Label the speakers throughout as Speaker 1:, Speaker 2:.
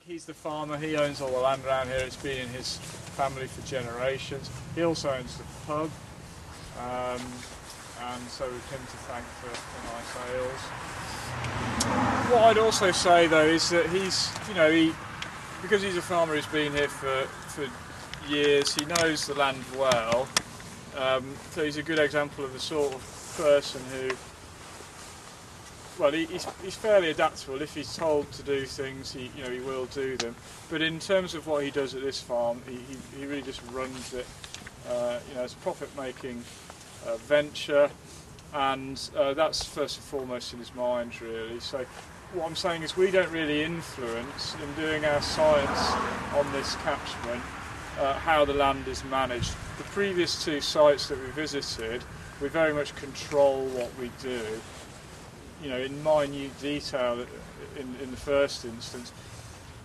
Speaker 1: He's the farmer, he owns all the land around here, it's been in his family for generations. He also owns the pub, and so we've him to thank for nice ales. What I'd also say though is that he's, because he's a farmer who's been here for years, he knows the land well, so he's a good example of the sort of person who, well, he's fairly adaptable. If he's told to do things, he will do them. But in terms of what he does at this farm, he really just runs it. It's a profit-making venture, and that's first and foremost in his mind, really. So what I'm saying is we don't really influence in doing our science on this catchment how the land is managed. The previous two sites that we visited, we very much control what we do, in minute detail in the first instance.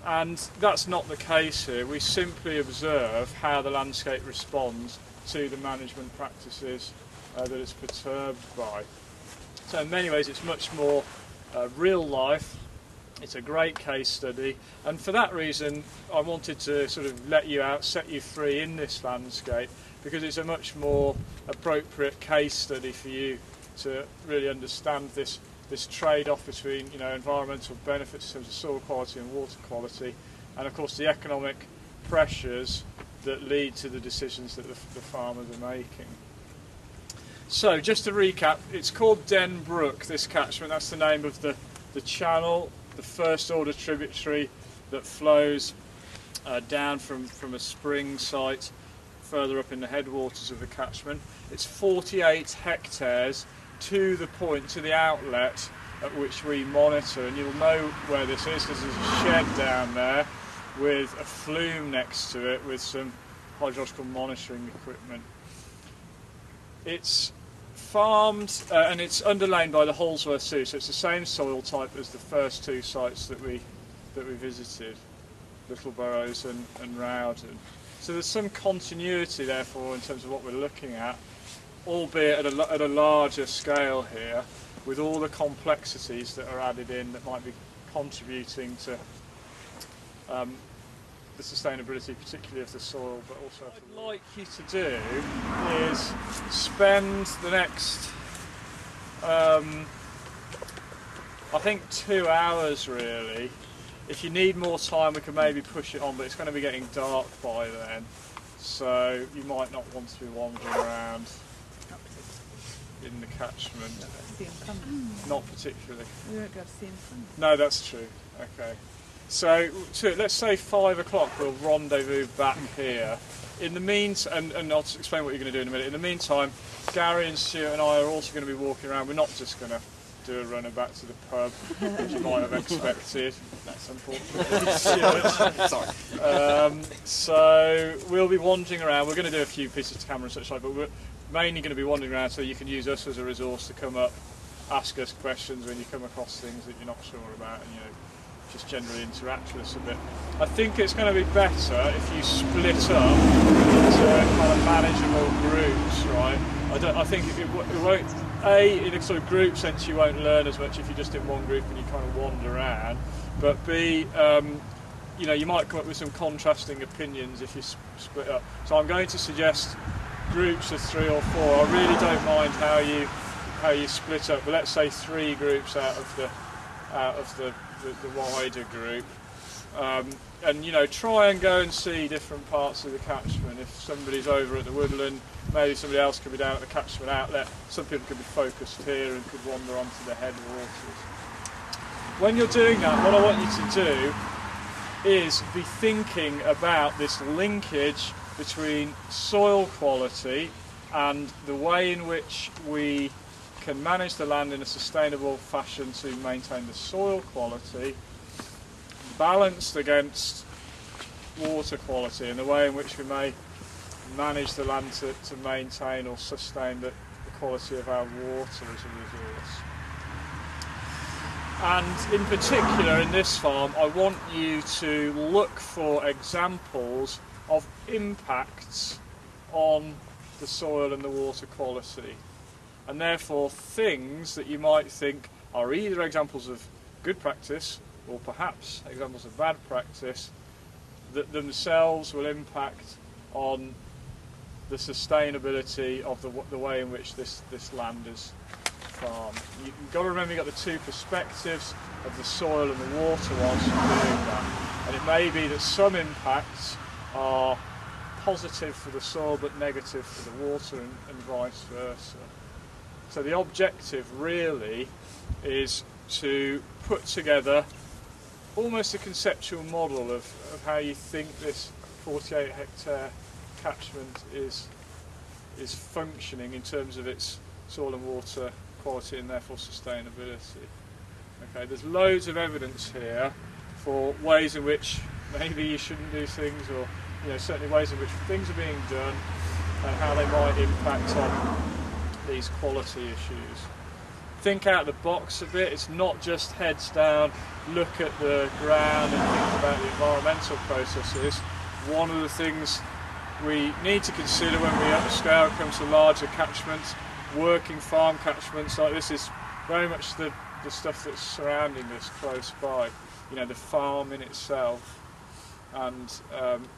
Speaker 1: And that's not the case here. We simply observe how the landscape responds to the management practices that it's perturbed by. So in many ways it's much more real life. It's a great case study, and for that reason I wanted to sort of let you out, set you free in this landscape, because it's a much more appropriate case study for you to really understand this trade-off between environmental benefits in terms of soil quality and water quality, and of course the economic pressures that lead to the decisions that the farmers are making. So just to recap, it's called Den Brook, this catchment. That's the name of the channel, the first order tributary that flows down from a spring site further up in the headwaters of the catchment. It's 48 hectares to the point, to the outlet at which we monitor, and you'll know where this is because there's a shed down there with a flume next to it with some hydrological monitoring equipment. It's farmed and it's underlain by the Holsworth Sea, so it's the same soil type as the first two sites that we visited, Little Burrows and Rowden. So there's some continuity therefore in terms of what we're looking at, albeit at a larger scale here, with all the complexities that are added in that might be contributing to the sustainability, particularly of the soil, but also what I'd like you to do is spend the next, I think 2 hours really. If you need more time we can maybe push it on, but it's going to be getting dark by then, so you might not want to be wandering around in the catchment. Not particularly.
Speaker 2: We won't be able to see him coming.
Speaker 1: No, that's true. Okay. So let's say 5 o'clock we'll rendezvous back here. In the meantime, and I'll explain what you're going to do in a minute. In the meantime, Gary and Stuart and I are also going to be walking around. We're not just going to do a runner back to the pub, which you might have expected. That's unfortunate. Stuart. So we'll be wandering around. We're going to do a few pieces of camera and such like, but we're mainly going to be wandering around so you can use us as a resource to come up, ask us questions when you come across things that you're not sure about, and just generally interact with us a bit. I think it's going to be better if you split up into kind of manageable groups, right? I think it won't. In a sort of group sense, you won't learn as much if you're just in one group and you kind of wander around. But B, you might come up with some contrasting opinions if you split up. So I'm going to suggest groups of 3 or 4. I really don't mind how you split up, but let's say 3 groups out of the wider group, and try and go and see different parts of the catchment. If somebody's over at the woodland, maybe somebody else could be down at the catchment outlet. Some people could be focused here and could wander onto the headwaters. When you're doing that, what I want you to do is be thinking about this linkage between soil quality and the way in which we can manage the land in a sustainable fashion to maintain the soil quality, balanced against water quality and the way in which we may manage the land to maintain or sustain the quality of our water as a resource. And in particular in this farm I want you to look for examples of impacts on the soil and the water quality, and therefore things that you might think are either examples of good practice or perhaps examples of bad practice, that themselves will impact on the sustainability of the way in which this land is farmed. You've got to remember you've got the two perspectives of the soil and the water whilst you're doing that. And it may be that some impacts are positive for the soil but negative for the water, and vice versa. So the objective really is to put together almost a conceptual model of how you think this 48 hectare catchment is functioning in terms of its soil and water quality and therefore sustainability. Okay, there's loads of evidence here for ways in which maybe you shouldn't do things, or certainly ways in which things are being done and how they might impact on these quality issues. Think out of the box a bit. It's not just heads down, look at the ground and think about the environmental processes. One of the things we need to consider when we upscale comes to larger catchments, working farm catchments like this, is very much the stuff that's surrounding us close by. The farm in itself, and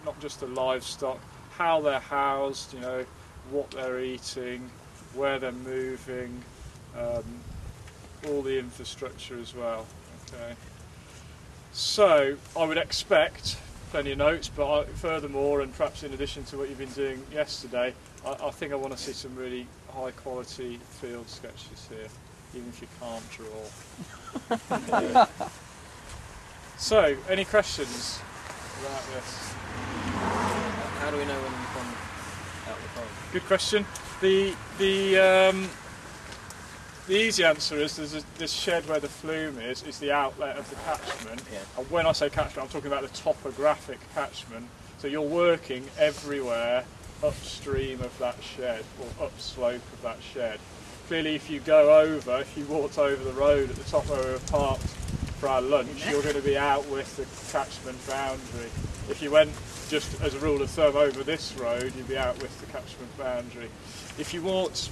Speaker 1: not just the livestock, how they're housed, what they're eating, where they're moving, all the infrastructure as well. Okay. So I would expect plenty of notes, but furthermore, and perhaps in addition to what you've been doing yesterday, I think I want to see some really high quality field sketches here, even if you can't draw. So, any questions about this?
Speaker 2: How do we know when we've gone out of the farm?
Speaker 1: Good question. The easy answer is there's this shed where the flume is the outlet of the catchment.
Speaker 2: Yeah.
Speaker 1: And when I say catchment, I'm talking about the topographic catchment. So you're working everywhere upstream of that shed, or upslope of that shed. Clearly, if you walked over the road at the top where we were parked for our lunch, you're going to be out with the catchment boundary. If you went, just as a rule of thumb, over this road, you'd be out with the catchment boundary. If you walked,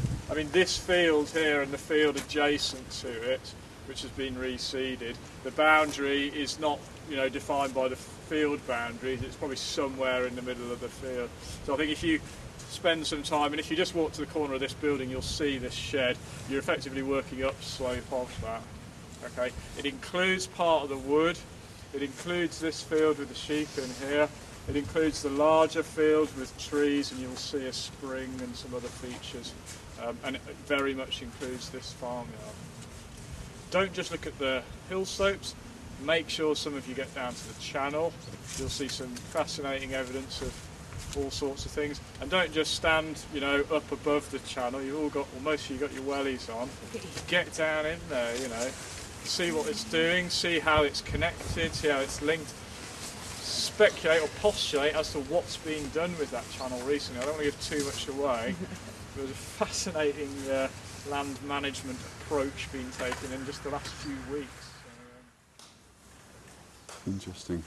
Speaker 1: this field here and the field adjacent to it, which has been reseeded, the boundary is not, defined by the field boundaries. It's probably somewhere in the middle of the field. So I think if you spend some time, and if you just walk to the corner of this building, you'll see this shed. You're effectively working upslope of that. Okay, it includes part of the wood. It includes this field with the sheep in here. It includes the larger field with trees, and you'll see a spring and some other features. And it very much includes this farmyard. Don't just look at the hill slopes. Make sure some of you get down to the channel. You'll see some fascinating evidence of all sorts of things. And don't just stand, up above the channel. You've all got, well, most of you got your wellies on. Get down in there, see what it's doing, see how it's connected, see how it's linked. Speculate or postulate as to what's being done with that channel recently. I don't want to give too much away. There's a fascinating land management approach being taken in just the last few weeks.
Speaker 3: Interesting.